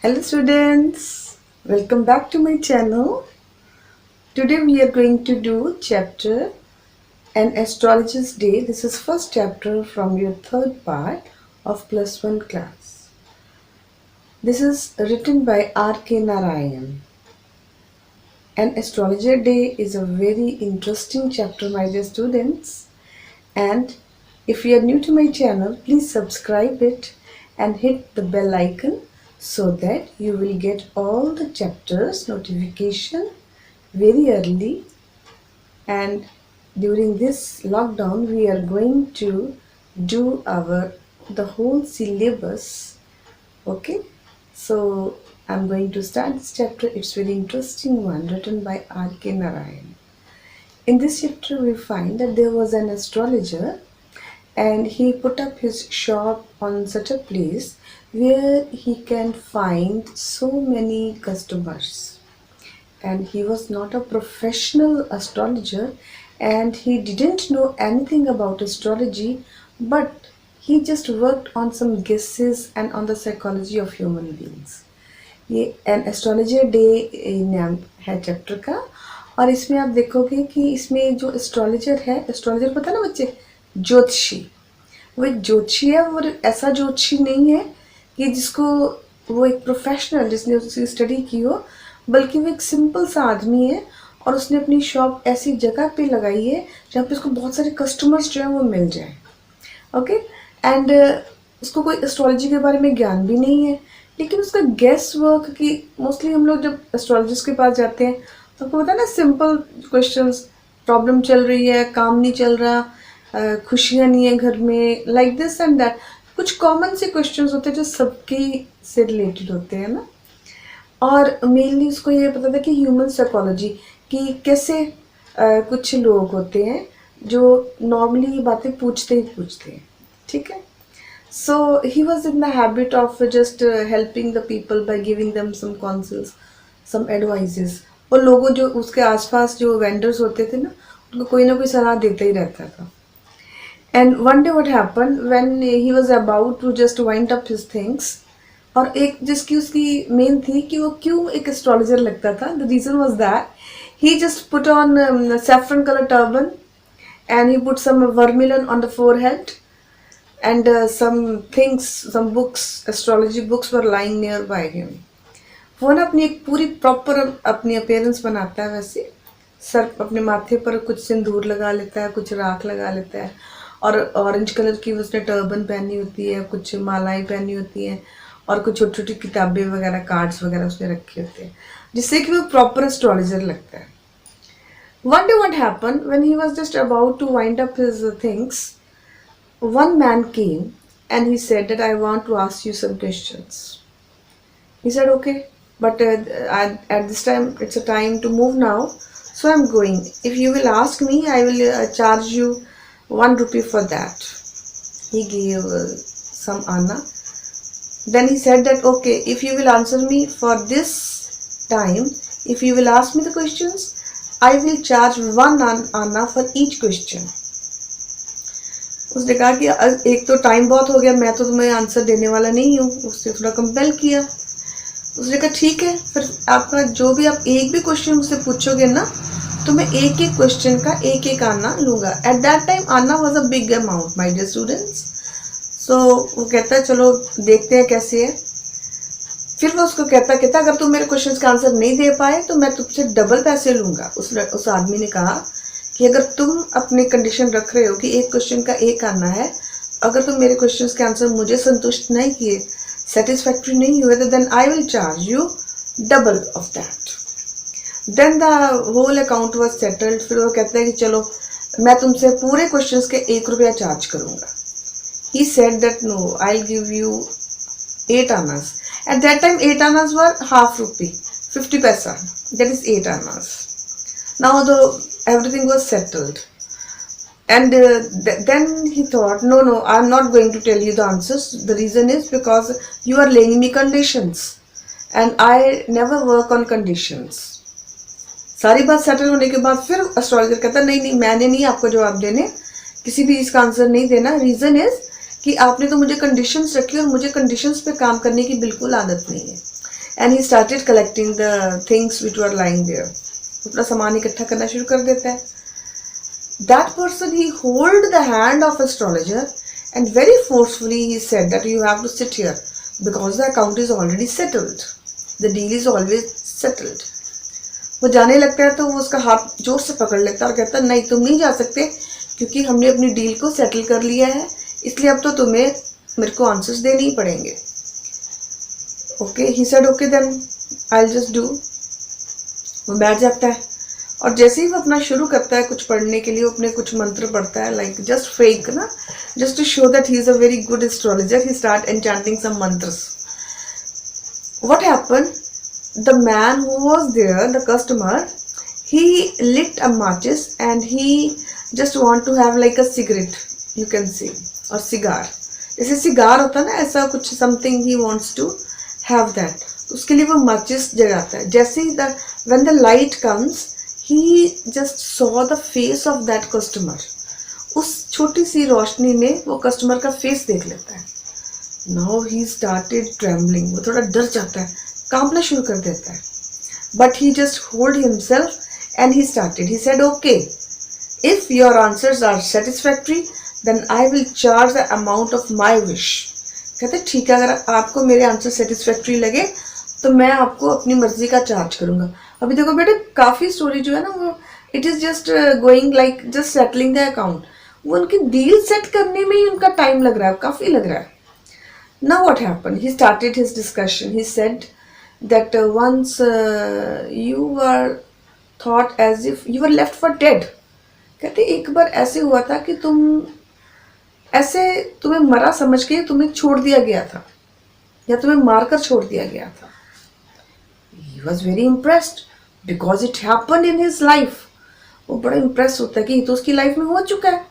Hello students, welcome back to my channel. Today we are going to do chapter An Astrologer's Day. This is first chapter from your third part of plus 1 class. This is written by R.K. Narayan. An Astrologer Day is a very interesting chapter, my dear students. And if you are new to my channel, please subscribe it and hit the bell icon so that you will get all the chapters notification very early. And during this lockdown we are going to do the whole syllabus. Okay, so I'm going to start this chapter. It's very interesting one written by R.K. Narayan. In this chapter we find that there was an astrologer and he put up his shop on such a place where he can find so many customers. And he was not a professional astrologer and he didn't know anything about astrology, but he just worked on some guesses and on the psychology of human beings. ये an astrologer day नाम है chapter का। और इसमें आप देखोगे कि इसमें जो एस्ट्रोलॉजर है, एस्ट्रोलॉजर पता है ना बच्चे, ज्योतिषी। वो एक ज्योतिषी है, वो ऐसा ज्योतिषी नहीं है कि जिसको वो एक प्रोफेशनल जिसने उसकी स्टडी की हो, बल्कि वो एक सिंपल सा आदमी है और उसने अपनी शॉप ऐसी जगह पे लगाई है जहाँ पे उसको बहुत सारे कस्टमर्स जो हैं वो मिल जाए। ओके, एंड उसको कोई एस्ट्रोलॉजी के बारे में ज्ञान भी नहीं है, लेकिन उसका गेस वर्क की मोस्टली हम लोग जब एस्ट्रोलॉजिस्ट के पास जाते हैं तो आपको पता है ना, सिंपल क्वेश्चंस, प्रॉब्लम चल रही है, काम नहीं चल रहा, खुशियाँ नहीं है घर में, लाइक दिस एंड दैट, कुछ कॉमन से क्वेश्चंस होते हैं जो सबकी से रिलेटेड होते हैं ना। और मेनली उसको ये पता था कि ह्यूमन साइकोलॉजी कि कैसे कुछ लोग होते हैं जो नॉर्मली ये बातें पूछते हैं, ठीक है। So he was in the habit of just helping the people by giving them some counsels, some advices. और लोगों जो उसके आसपास जो वेंडर्स होते थे ना, उनको कोई ना कोई सलाह देता ही रहता था। And one day what happened when he was about to just wind up his things, और एक जिसकी उसकी मेन थी कि वो क्यों एक एस्ट्रोलॉजर लगता था, the reason was that he just put on saffron color turban and he put some vermilion on the forehead. And some books, astrology books were lying nearby him. वो ना अपनी एक पूरी प्रॉपर अपनी अपीयरेंस बनाता है वैसे, सर अपने माथे पर कुछ सिंदूर लगा लेता है, कुछ राख लगा लेता है, और ऑरेंज कलर की उसने टर्बन पहनी होती है, कुछ मालाएं पहनी होती हैं, और कुछ छोटी छोटी किताबें वगैरह, कार्ड्स वगैरह उसने रखे होते हैं, जिससे कि वो प्रॉपर एस्ट्रोलॉजर लगता है। One day what happened when he was just about to wind up his things, one man came and he said that I want to ask you some questions. He said okay, but at this time it's a time to move now, so I'm going. If you will ask me, I will charge you 1 rupee for that. He gave some anna. Then he said that okay, if you will answer me for this time, if you will ask me the questions, I will charge 1 anna for each question. उसने कहा कि एक तो time बहुत हो गया, मैं तो तुम्हें आंसर देने वाला नहीं हूँ। उसने थोड़ा कंपेल किया। उसने कहा ठीक है, फिर आपका जो भी आप एक भी क्वेश्चन मुझसे पूछोगे ना, तो मैं एक एक क्वेश्चन का एक एक आना लूँगा। At that time anna was a big amount my dear students. So वो कहता है चलो देखते हैं कैसे है। फिर वो उसको कहता अगर तुम मेरे क्वेश्चन का आंसर नहीं दे पाए तो मैं तुमसे डबल पैसे लूँगा। उस आदमी ने कहा कि अगर तुम अपनी कंडीशन रख रहे हो कि एक क्वेश्चन का एक आना है, अगर तुम मेरे क्वेश्चंस के आंसर मुझे संतुष्ट नहीं किए, सेटिस्फैक्ट्री नहीं हुए, तो then I will charge you double of that. Then the whole account was settled. फिर वो कहता है कि चलो मैं तुमसे पूरे क्वेश्चंस के 1 रुपया चार्ज करूँगा। He said that no, I will give you 8 annas. At that time 8 annas were half rupee, 50 paisa, that is 8 annas. Now everything was settled, and then he thought, no, I'm not going to tell you the answers. The reason is because you are laying me conditions, and I never work on conditions. सारी बात settle होने के बाद फिर astrologer कहता नहीं मैंने नहीं आपको जवाब देने, किसी भी इसका आंसर नहीं देना। रीज़न इज कि आपने तो मुझे कंडीशंस रखी और मुझे कंडीशंस पे काम करने की बिल्कुल आदत नहीं है। And he started collecting the things which were lying there. अपना सामान इकट्ठा करना शुरू कर देता है। That person, he hold the hand of astrologer and very forcefully he said that you have to sit here because the account is already settled, the deal is always settled। वो जाने लगता है तो वो उसका हाथ जोर से पकड़ लेता है और कहता है नहीं तुम नहीं जा सकते क्योंकि हमने अपनी डील को सेटल कर लिया है, इसलिए अब तो तुम्हें मेरे को आंसर्स देने ही पड़ेंगे। Okay, he said okay then I will just do. वो बैठ जाता है और जैसे ही वो अपना शुरू करता है कुछ पढ़ने के लिए, वो अपने कुछ मंत्र पढ़ता है, लाइक जस्ट फेक ना, just to show that he is a very good astrologer, he start enchanting some mantras. What happened, the man who was there, the customer, he lit a matches and he just want to have like a cigarette, you can say, or cigar, जैसे cigar होता है ना, ऐसा कुछ something he wants to have that, उसके लिए वो matches जगाता है। जैसे ही when the light comes, he just saw the face of that customer, उस छोटी सी रोशनी में वो कस्टमर का फेस देख लेता है। Now he started trembling, वो थोड़ा डर जाता है, कांपना शुरू कर देता है। But he just hold himself and he started. He said, okay, if your answers are satisfactory, then I will charge the amount of my wish. कहते ठीक है, अगर आपको मेरे आंसर सेटिस्फैक्ट्री लगे तो मैं आपको अपनी मर्जी का चार्ज करूंगा। अभी देखो बेटे, काफ़ी स्टोरी जो है ना वो it is just going like just settling the account, वो उनकी डील सेट करने में ही उनका टाइम लग रहा है, काफ़ी लग रहा है। Now what happened? He started his discussion. He said that once you were thought as if you were left for dead। कहते एक बार ऐसे हुआ था कि तुम्हें मरा समझ के तुम्हें छोड़ दिया गया था या तुम्हें मारकर छोड़ दिया गया था। He was very impressed because it happened in his life। वो बड़ा इम्प्रेस होता है कि तो उसकी लाइफ में हो चुका है।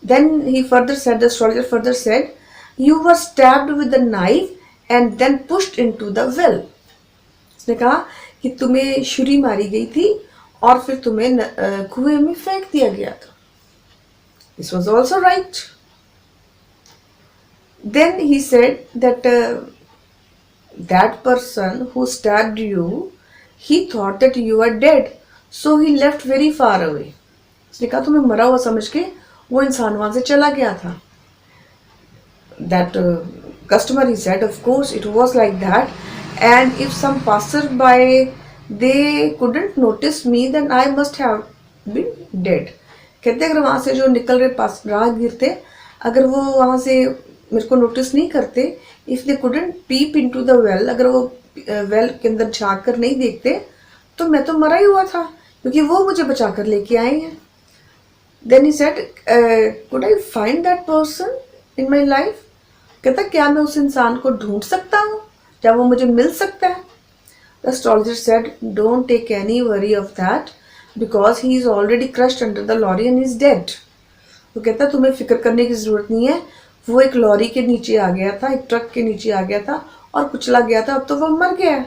Then he further said, the astrologer further said, you were stabbed with a knife and then pushed into the well। उसने कहा कि तुम्हें छुरी मारी गई थी और फिर तुम्हें कुएं में फेंक दिया गया था। This was also right। Then he said that that person who stabbed you, he thought that you were dead, so he left very far away। उसने कहा तुम्हें मरा हुआ समझ के वो इंसान वहां से चला गया था। That customer, he said, of course it was like that, and if some passerby they couldn't notice me, then I must have been dead। कहते अगर वहाँ से जो निकल रहे पास राहगीर थे, अगर वो वहाँ से मेरे को नोटिस नहीं करते, if they couldn't peep into the well, अगर वो वेल के अंदर झाँक कर नहीं देखते तो मैं तो मरा ही हुआ था, क्योंकि वो मुझे बचा कर लेके आए हैं। Then he said, could I find that person in my life? कहता क्या मैं उस इंसान को ढूंढ सकता हूँ, क्या वो मुझे मिल सकता है? The astrologer said, don't take any worry of that because he is already crushed under the lorry and is dead। वो कहता तुम्हें फिक्र करने की जरूरत नहीं है, वो एक लॉरी के नीचे आ गया था, एक ट्रक के नीचे आ गया था और कुचला गया था, अब तो वो मर गया है।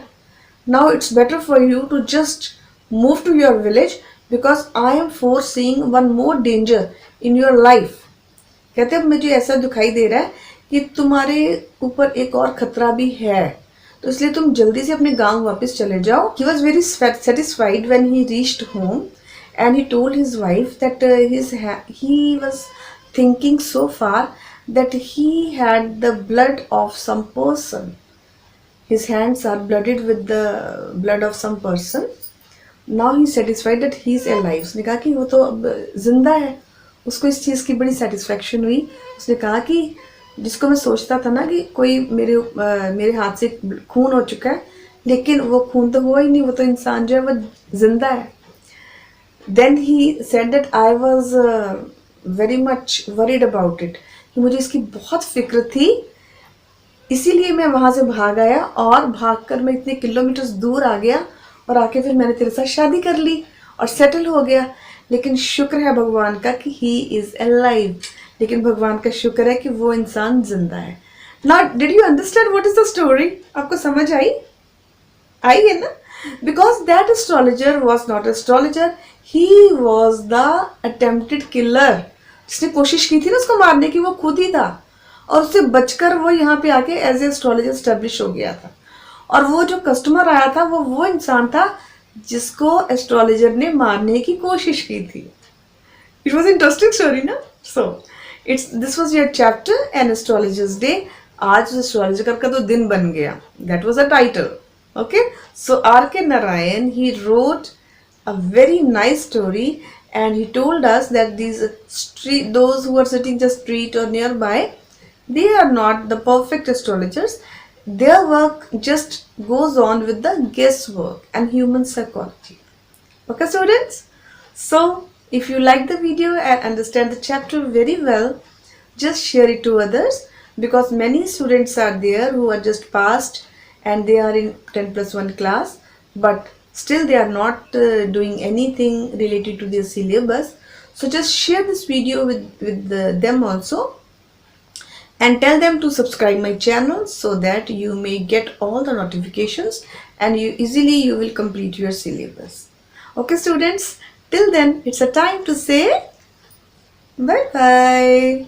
Now it's better for you to just move to your village because I am foreseeing one more danger in your life। कहते अब मुझे ऐसा दिखाई दे रहा है कि तुम्हारे ऊपर एक और खतरा भी है, तो इसलिए तुम जल्दी से अपने गांव वापस चले जाओ। He was very satisfied when he reached home and he told his wife that he was thinking so far that he had the blood of some person। His hands are blooded with the blood of some person। Now he is satisfied that he is alive। उसने कहा कि वो तो अब जिंदा है, उसको इस चीज़ की बड़ी सेटिस्फेक्शन हुई। उसने कहा कि जिसको मैं सोचता था ना कि कोई मेरे हाथ से खून हो चुका है, लेकिन वो खून तो हुआ ही नहीं, वो तो इंसान जो है वो जिंदा है। Then he said that I was very much worried about it, कि मुझे इसकी बहुत फिक्र थी, इसीलिए मैं वहाँ से भाग आया और भागकर मैं इतने किलोमीटर दूर आ गया और आके फिर मैंने तेरे साथ शादी कर ली और सेटल हो गया। लेकिन शुक्र है भगवान का कि ही इज़ अलाइव, लेकिन भगवान का शुक्र है कि वो इंसान जिंदा है। Now did you understand what is the story? आपको समझ आई है ना? Because that astrologer was not astrologer, he was the attempted killer. जिसने कोशिश की थी ना उसको मारने की, वो खुद ही था, और उससे बचकर वो यहाँ पे आके एज ए एस्ट्रोलॉजर स्टेब्लिश हो गया था। और वो जो कस्टमर आया था वो इंसान था जिसको एस्ट्रोलॉजर ने मारने की कोशिश की थी. It was interesting story, na? So, this was your chapter and astrologer's day. आज astrologer का तो दिन बन गया. That was a title. Okay? So R.K. Narayan, he wrote a very nice story and he told us that those who are sitting just street or nearby, they are not the perfect astrologers. Their work just goes on with the guesswork and human psychology. Okay, students? So, if you like the video and understand the chapter very well, just share it to others because many students are there who are just passed and they are in 10 plus 1 class, but still they are not doing anything related to their syllabus. So, just share this video with them also and tell them to subscribe my channel so that you may get all the notifications and you will complete your syllabus. Okay, students, till then it's a time to say bye bye.